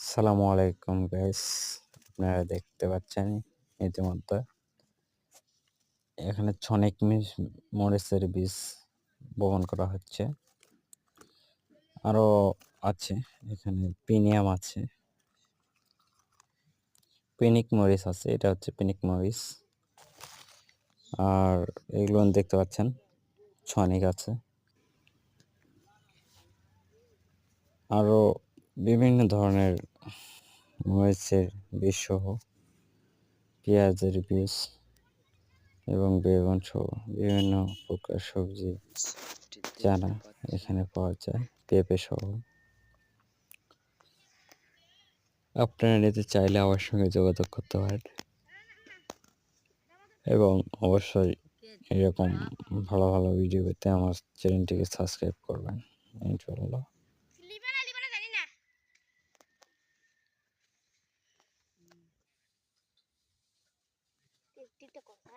আসসালামু আলাইকুম গাইস, আপনারা দেখতে পাচ্ছেন ইতিমধ্যে এখানে ছনেক মরিচের বীজ বপন করা হচ্ছে। আরো আছে, এখানে পিনিয়াম আছে, পিনিক মরিচ আছে, এটা হচ্ছে পিনিক মরিচ। আর এগুলো দেখতে পাচ্ছেন ছনেক আছে, আরো বিভিন্ন ধরনের মরিচের বীজ সহ পেঁয়াজের বীজ এবং বেগুন সহ বিভিন্ন প্রকার সবজি চারা এখানে পাওয়া যায়, পেঁপে সহ। আপনারা নিতে চাইলে আমার সঙ্গে যোগাযোগ করতে পারেন এবং অবশ্যই এরকম ভালো ভালো ভিডিও পেতে আমার চ্যানেলটিকে সাবস্ক্রাইব করবেন ইনশাআল্লাহ। জানি না কথা